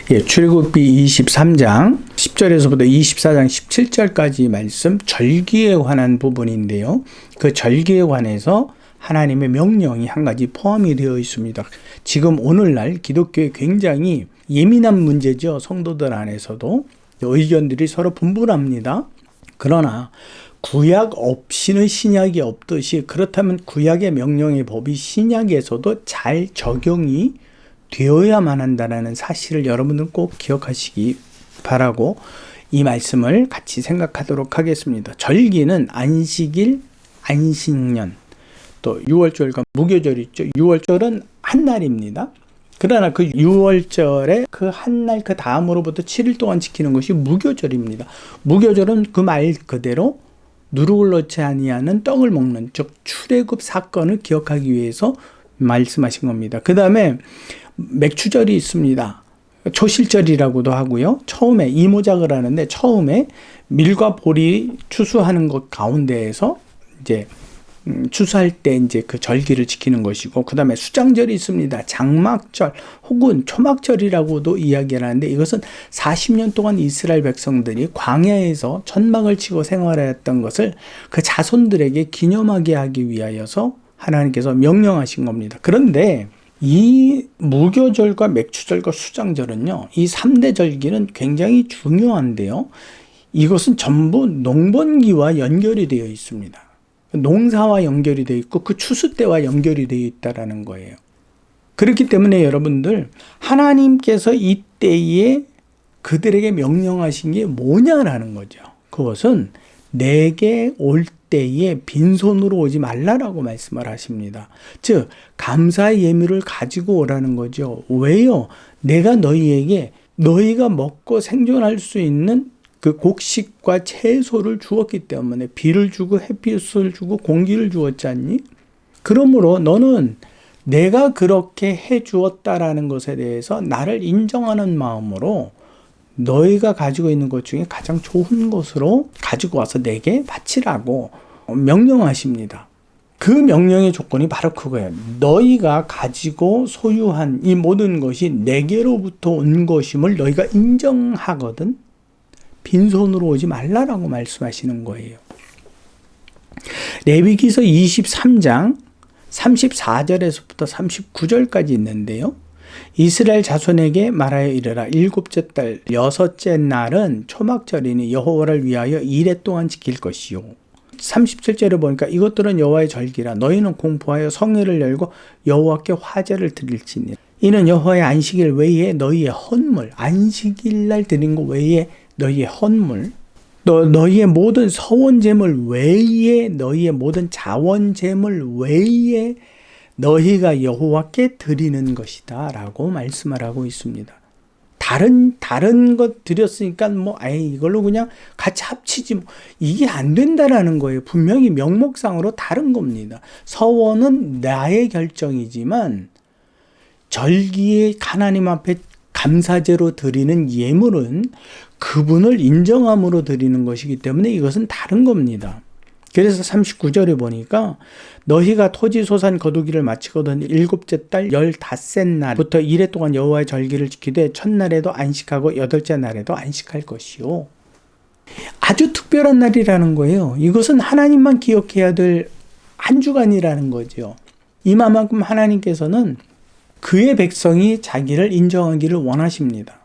출애굽기 23장 10절에서부터 24장 17절까지 말씀 절기에 관한 부분인데요. 그 절기에 관해서 하나님의 명령이 한 가지 포함이 되어 있습니다. 지금 오늘날 기독교에 굉장히 예민한 문제죠. 성도들 안에서도 의견들이 서로 분분합니다. 그러나 구약 없이는 신약이 없듯이, 그렇다면 구약의 명령의 법이 신약에서도 잘 적용이 되어야만 한다는 사실을 여러분들 꼭 기억하시기 바라고 이 말씀을 같이 생각하도록 하겠습니다. 절기는 안식일, 안식년, 또 유월절과 무교절 있죠. 유월절은 한 날입니다. 그러나 그 유월절에 그 한 날 그 다음으로부터 7일 동안 지키는 것이 무교절입니다. 무교절은 그 말 그대로 누룩을 넣지 아니하는 떡을 먹는, 즉 출애굽 사건을 기억하기 위해서 말씀하신 겁니다. 그 다음에 맥추절이 있습니다. 초실절이라고도 하고요. 처음에 이모작을 하는데 처음에 밀과 보리 추수하는 것 가운데에서 이제 추수할 때 이제 그 절기를 지키는 것이고, 그 다음에 수장절이 있습니다. 장막절 혹은 초막절이라고도 이야기를 하는데, 이것은 40년 동안 이스라엘 백성들이 광야에서 천막을 치고 생활했던 것을 그 자손들에게 기념하게 하기 위하여서 하나님께서 명령하신 겁니다. 그런데 이 무교절과 맥추절과 수장절은요, 이 3대 절기는 굉장히 중요한데요. 이것은 전부 농번기와 연결이 되어 있습니다. 농사와 연결이 되어 있고 그 추수 때와 연결이 되어 있다는 거예요. 그렇기 때문에 여러분들, 하나님께서 이때에 그들에게 명령하신 게 뭐냐라는 거죠. 그것은 내게 올 때에 빈손으로 오지 말라라고 말씀을 하십니다. 즉 감사의 예물을 가지고 오라는 거죠. 왜요? 내가 너희에게 너희가 먹고 생존할 수 있는 그 곡식과 채소를 주었기 때문에, 비를 주고 햇빛을 주고 공기를 주었지 않니? 그러므로 너는 내가 그렇게 해 주었다라는 것에 대해서 나를 인정하는 마음으로 너희가 가지고 있는 것 중에 가장 좋은 것으로 가지고 와서 내게 바치라고 명령하십니다. 그 명령의 조건이 바로 그거예요. 너희가 가지고 소유한 이 모든 것이 내게로부터 온 것임을 너희가 인정하거든 빈손으로 오지 말라라고 말씀하시는 거예요. 레위기서 23장 34절에서부터 39절까지 있는데요. 이스라엘 자손에게 말하여 이르라. 일곱째 달 여섯째 날은 초막절이니 여호와를 위하여 이레 동안 지킬 것이요. 37절에 보니까 이것들은 여호와의 절기라. 너희는 공포하여 성회를 열고 여호와께 화제를 드릴지니 이는 여호와의 안식일 외에 너희의 헌물, 안식일 날 드린 것 외에 너희의 헌물, 너희의 모든 서원제물 외에, 너희의 모든 자원제물 외에 너희가 여호와께 드리는 것이다 라고 말씀을 하고 있습니다. 다른 것 드렸으니까 이걸로 그냥 같이 합치지, 이게 안 된다라는 거예요. 분명히 명목상으로 다른 겁니다. 서원은 나의 결정이지만 절기에 하나님 앞에 감사제로 드리는 예물은 그분을 인정함으로 드리는 것이기 때문에 이것은 다른 겁니다. 그래서 39절에 보니까 너희가 토지 소산 거두기를 마치거든 일곱째 달 15셋 날부터 이레 동안 여호와의 절기를 지키되 첫날에도 안식하고 여덟째 날에도 안식할 것이요. 아주 특별한 날이라는 거예요. 이것은 하나님만 기억해야 될 한 주간이라는 거죠. 이만큼 하나님께서는 그의 백성이 자기를 인정하기를 원하십니다.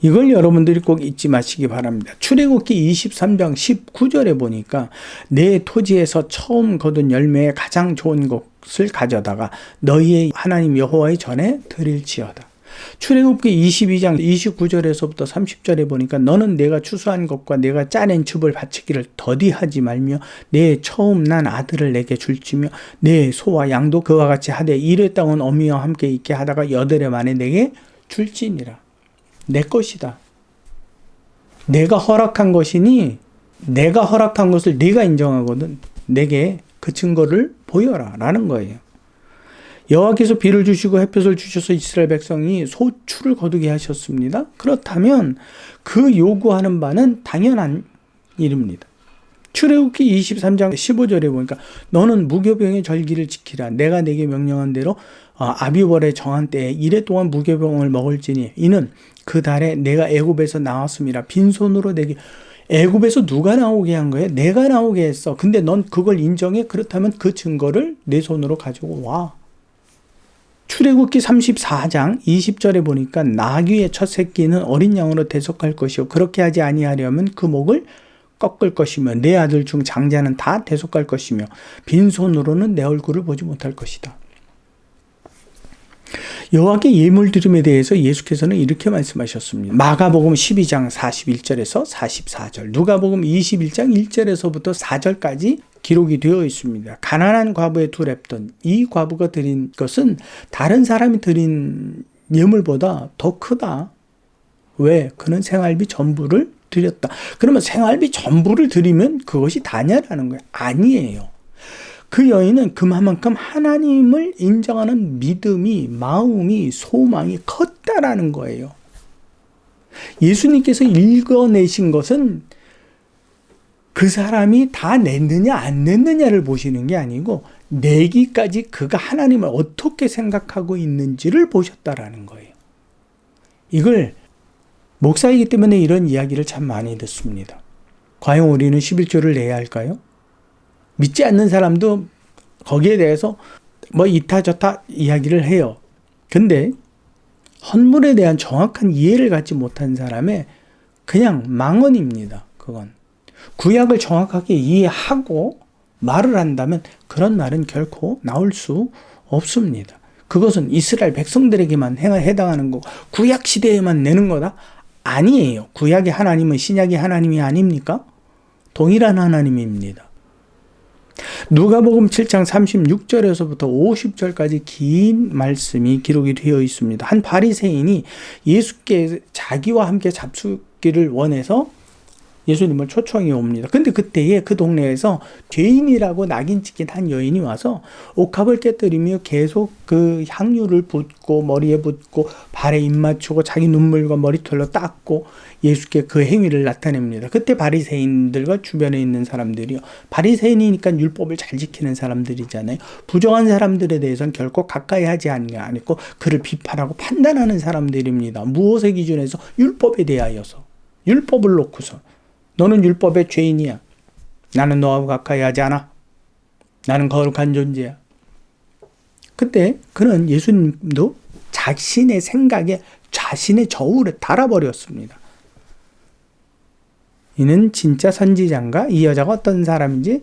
이걸 여러분들이 꼭 잊지 마시기 바랍니다. 출애굽기 23장 19절에 보니까 내 토지에서 처음 거둔 열매에 가장 좋은 것을 가져다가 너희의 하나님 여호와의 전에 드릴지어다. 출애굽기 22장 29절에서부터 30절에 보니까 너는 내가 추수한 것과 내가 짜낸 즙을 바치기를 더디하지 말며 내 처음 난 아들을 내게 줄지며 내 소와 양도 그와 같이 하되 이레 땅은 어미와 함께 있게 하다가 여덟해 만에 내게 줄지니라. 내 것이다. 내가 허락한 것이니 내가 허락한 것을 네가 인정하거든 내게 그 증거를 보여라 라는 거예요. 여호와께서 비를 주시고 햇볕을 주셔서 이스라엘 백성이 소출을 거두게 하셨습니다. 그렇다면 그 요구하는 바는 당연한 일입니다. 출애굽기 23장 15절에 보니까 너는 무교병의 절기를 지키라. 내가 내게 명령한 대로 아비월의 정한 때에 이래 동안 무교병을 먹을지니 이는 그 달에 내가 애굽에서 나왔음이라. 빈손으로 내게. 애굽에서 누가 나오게 한 거예요? 내가 나오게 했어. 근데 넌 그걸 인정해? 그렇다면 그 증거를 내 손으로 가지고 와. 출애굽기 34장 20절에 보니까 나귀의 첫 새끼는 어린 양으로 대속할 것이요 그렇게 하지 아니하려면 그 목을 꺾을 것이며 내 아들 중 장자는 다 대속할 것이며 빈손으로는 내 얼굴을 보지 못할 것이다. 여호와께 예물 드림에 대해서 예수께서는 이렇게 말씀하셨습니다. 마가복음 12장 41절에서 44절, 누가복음 21장 1절에서부터 4절까지 기록이 되어 있습니다. 가난한 과부의 두 랩돈, 이 과부가 드린 것은 다른 사람이 드린 예물보다 더 크다. 왜? 그는 생활비 전부를 드렸다. 그러면 생활비 전부를 드리면 그것이 다냐라는 거예요. 아니에요. 그 여인은 그만큼 하나님을 인정하는 믿음이, 마음이, 소망이 컸다라는 거예요. 예수님께서 읽어내신 것은 그 사람이 다 냈느냐 안 냈느냐를 보시는 게 아니고 내기까지 그가 하나님을 어떻게 생각하고 있는지를 보셨다라는 거예요. 이걸 목사이기 때문에 이런 이야기를 참 많이 듣습니다. 과연 우리는 11조를 내야 할까요? 믿지 않는 사람도 거기에 대해서 뭐 이타저타 이야기를 해요. 근데 헌물에 대한 정확한 이해를 갖지 못한 사람의 그냥 망언입니다. 그건. 구약을 정확하게 이해하고 말을 한다면 그런 말은 결코 나올 수 없습니다. 그것은 이스라엘 백성들에게만 해당하는 거고 구약 시대에만 내는 거다? 아니에요. 구약의 하나님은 신약의 하나님이 아닙니까? 동일한 하나님입니다. 누가복음 7장 36절에서부터 50절까지 긴 말씀이 기록이 되어 있습니다. 한 바리새인이 예수께 자기와 함께 잡수기를 원해서 예수님을 초청해 옵니다. 근데 그때에 그 동네에서 죄인이라고 낙인 찍힌 한 여인이 와서 옥합을 깨뜨리며 계속 그 향유를 붓고 머리에 붓고 발에 입 맞추고 자기 눈물과 머리털로 닦고 예수께 그 행위를 나타냅니다. 그때 바리새인들과 주변에 있는 사람들이요. 바리새인이니까 율법을 잘 지키는 사람들이잖아요. 부정한 사람들에 대해서는 결코 가까이 하지 않고 그를 비판하고 판단하는 사람들입니다. 무엇의 기준에서? 율법에 대하여서. 율법을 놓고서. 너는 율법의 죄인이야. 나는 너하고 가까이 하지 않아. 나는 거룩한 존재야. 그때 그는 예수님도 자신의 생각에 자신의 저울에 달아버렸습니다. 이는 진짜 선지자인가? 이 여자가 어떤 사람인지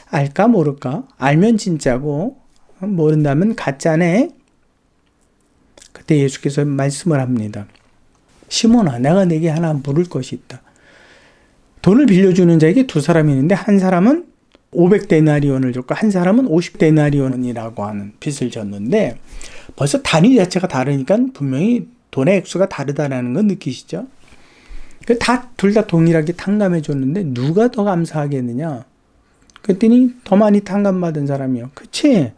알까 모를까? 알면 진짜고 모른다면 가짜네. 그때 예수께서 말씀을 합니다. 시몬아, 내가 네게 하나 물을 것이 있다. 돈을 빌려주는 자에게 두 사람이 있는데 한 사람은 500데나리온을 줬고 한 사람은 50데나리온이라고 하는 빚을 졌는데 벌써 단위 자체가 다르니까 분명히 돈의 액수가 다르다는 건 느끼시죠? 둘 다 동일하게 탕감해 줬는데 누가 더 감사하겠느냐? 그랬더니 더 많이 탕감받은 사람이요. 그치?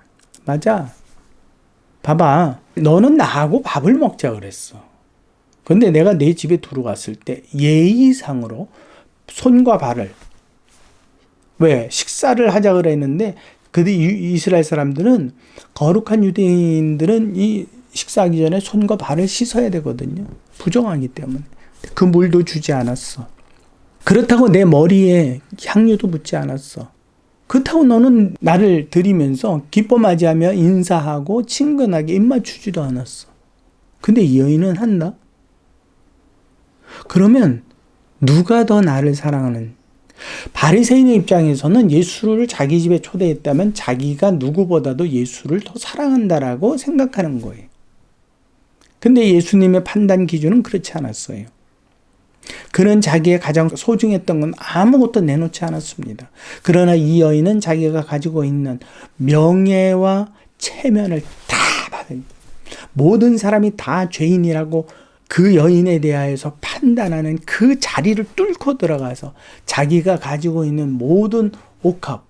맞아. 봐봐. 너는 나하고 밥을 먹자 그랬어. 근데 내가 내 집에 들어갔을 때 예의상으로 손과 발을 왜 식사를 하자 그랬는데 이스라엘 사람들은 거룩한 유대인들은 이 식사하기 전에 손과 발을 씻어야 되거든요. 부정하기 때문에 그 물도 주지 않았어. 그렇다고 내 머리에 향유도 묻지 않았어. 그렇다고 너는 나를 드리면서 기뻐 맞이하며 인사하고 친근하게 입맞추지도 않았어. 근데 이 여인은 한다? 그러면 누가 더 나를 사랑하는? 바리새인의 입장에서는 예수를 자기 집에 초대했다면 자기가 누구보다도 예수를 더 사랑한다라고 생각하는 거예요. 근데 예수님의 판단 기준은 그렇지 않았어요. 그는 자기의 가장 소중했던 건 아무것도 내놓지 않았습니다. 그러나 이 여인은 자기가 가지고 있는 명예와 체면을 다 받은, 모든 사람이 다 죄인이라고 그 여인에 대하여서 판단하는 그 자리를 뚫고 들어가서 자기가 가지고 있는 모든 옥합,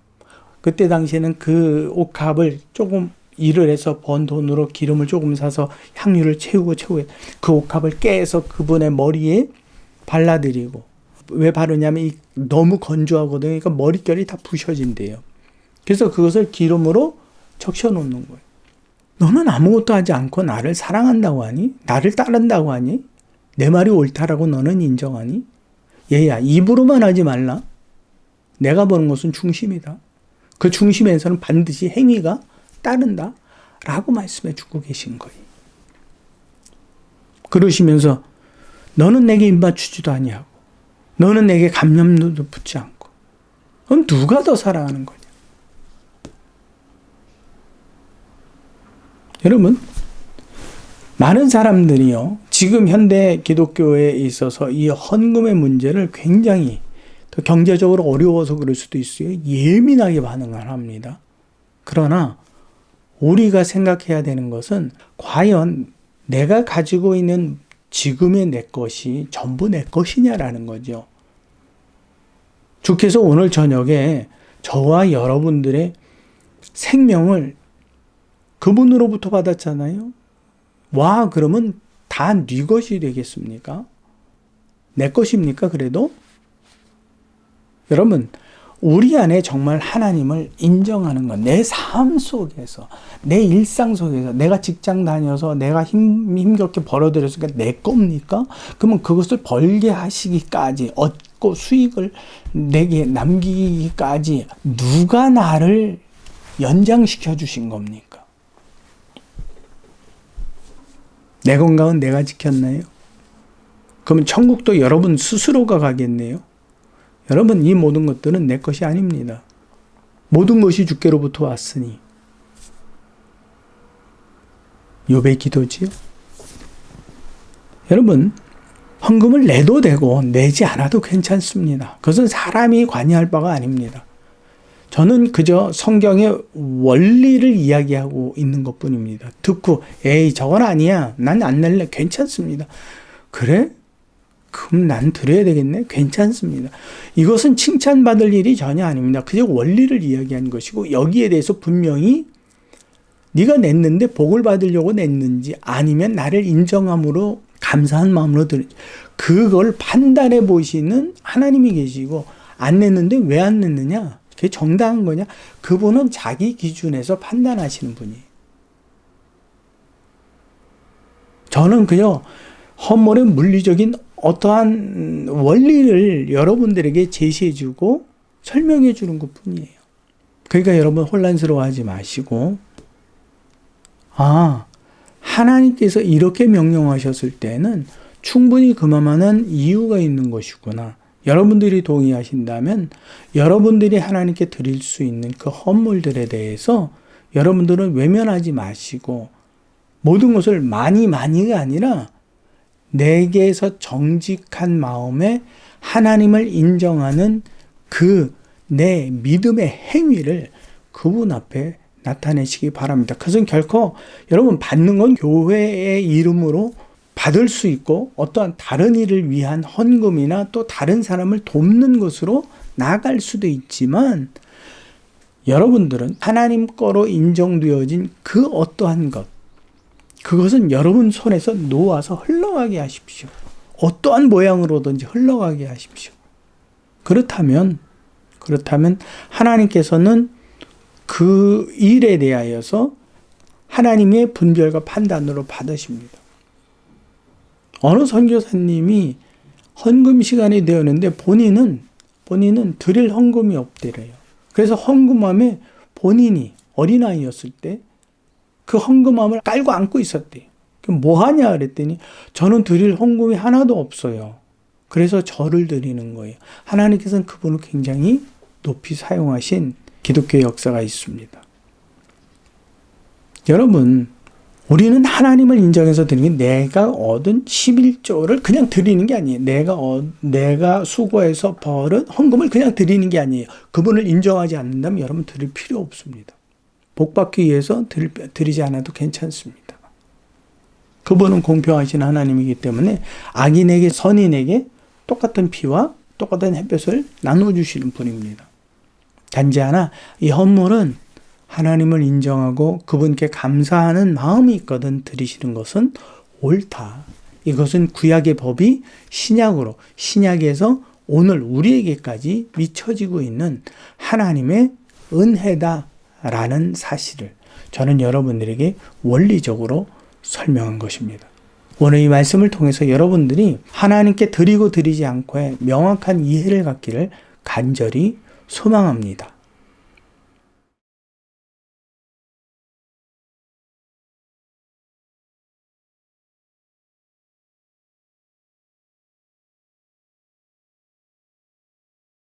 그때 당시에는 그 옥합을 조금 일을 해서 번 돈으로 기름을 조금 사서 향유를 채우고 그 옥합을 깨서 그분의 머리에 발라드리고 왜 바르냐면 너무 건조하거든요. 그러니까 머릿결이 다 부셔진대요. 그래서 그것을 기름으로 적셔놓는 거예요. 너는 아무것도 하지 않고 나를 사랑한다고 하니? 나를 따른다고 하니? 내 말이 옳다라고 너는 인정하니? 얘야, 입으로만 하지 말라. 내가 보는 것은 중심이다. 그 중심에서는 반드시 행위가 따른다. 라고 말씀해 주고 계신 거예요. 그러시면서 너는 내게 입맞추지도 아니하고 너는 내게 감염도 붙지 않고 그럼 누가 더 사랑하는 거냐? 여러분, 많은 사람들이요, 지금 현대 기독교에 있어서 이 헌금의 문제를 굉장히 더 경제적으로 어려워서 그럴 수도 있어요. 예민하게 반응을 합니다. 그러나 우리가 생각해야 되는 것은 과연 내가 가지고 있는 지금의 내 것이 전부 내 것이냐라는 거죠. 주께서 오늘 저녁에 저와 여러분들의 생명을 그분으로부터 받았잖아요. 와, 그러면 다 네 것이 되겠습니까? 내 것입니까? 그래도? 여러분, 우리 안에 정말 하나님을 인정하는 것, 내 삶 속에서, 내 일상 속에서, 내가 직장 다녀서 내가 힘겹게 벌어들였으니까 내 겁니까? 그러면 그것을 벌게 하시기까지, 얻고 수익을 내게 남기기까지 누가 나를 연장시켜 주신 겁니까? 내 건강은 내가 지켰나요? 그러면 천국도 여러분 스스로가 가겠네요. 여러분, 이 모든 것들은 내 것이 아닙니다. 모든 것이 주께로부터 왔으니. 욥의 기도지요. 여러분, 헌금을 내도 되고 내지 않아도 괜찮습니다. 그것은 사람이 관여할 바가 아닙니다. 저는 그저 성경의 원리를 이야기하고 있는 것뿐입니다. 듣고 에이 저건 아니야. 난 안 낼래. 괜찮습니다. 그래? 그럼 난 드려야 되겠네? 괜찮습니다. 이것은 칭찬받을 일이 전혀 아닙니다. 그저 원리를 이야기한 것이고 여기에 대해서 분명히 네가 냈는데 복을 받으려고 냈는지 아니면 나를 인정함으로 감사한 마음으로 그걸 판단해 보시는 하나님이 계시고 안 냈는데 왜 안 냈느냐? 그게 정당한 거냐? 그분은 자기 기준에서 판단하시는 분이에요. 저는 그냥 헌물의 물리적인 어떠한 원리를 여러분들에게 제시해주고 설명해주는 것 뿐이에요. 그러니까 여러분 혼란스러워하지 마시고, 하나님께서 이렇게 명령하셨을 때는 충분히 그만한 이유가 있는 것이구나. 여러분들이 동의하신다면 여러분들이 하나님께 드릴 수 있는 그 헌물들에 대해서 여러분들은 외면하지 마시고 모든 것을 많이가 아니라 내게서 정직한 마음에 하나님을 인정하는 그 내 믿음의 행위를 그분 앞에 나타내시기 바랍니다. 그것은 결코 여러분 받는 건 교회의 이름으로 받을 수 있고 어떠한 다른 일을 위한 헌금이나 또 다른 사람을 돕는 것으로 나아갈 수도 있지만 여러분들은 하나님 거로 인정되어진 그 어떠한 것, 그것은 여러분 손에서 놓아서 흘러가게 하십시오. 어떠한 모양으로든지 흘러가게 하십시오. 그렇다면 하나님께서는 그 일에 대하여서 하나님의 분별과 판단으로 받으십니다. 어느 선교사님이 헌금 시간이 되었는데 본인은 드릴 헌금이 없대래요. 그래서 헌금함에 본인이 어린아이였을 때 그 헌금함을 깔고 안고 있었대요. 그럼 뭐 하냐 그랬더니 저는 드릴 헌금이 하나도 없어요. 그래서 저를 드리는 거예요. 하나님께서는 그분을 굉장히 높이 사용하신 기독교의 역사가 있습니다. 여러분, 우리는 하나님을 인정해서 드리는 게 내가 얻은 11조를 그냥 드리는 게 아니에요. 내가 수고해서 벌은 헌금을 그냥 드리는 게 아니에요. 그분을 인정하지 않는다면 여러분 드릴 필요 없습니다. 복 받기 위해서 드리지 않아도 괜찮습니다. 그분은 공평하신 하나님이기 때문에 악인에게 선인에게 똑같은 피와 똑같은 햇볕을 나눠주시는 분입니다. 단지 하나, 이 헌물은 하나님을 인정하고 그분께 감사하는 마음이 있거든 드리시는 것은 옳다. 이것은 구약의 법이 신약에서 오늘 우리에게까지 미쳐지고 있는 하나님의 은혜다라는 사실을 저는 여러분들에게 원리적으로 설명한 것입니다. 오늘 이 말씀을 통해서 여러분들이 하나님께 드리고 드리지 않고의 명확한 이해를 갖기를 간절히 소망합니다.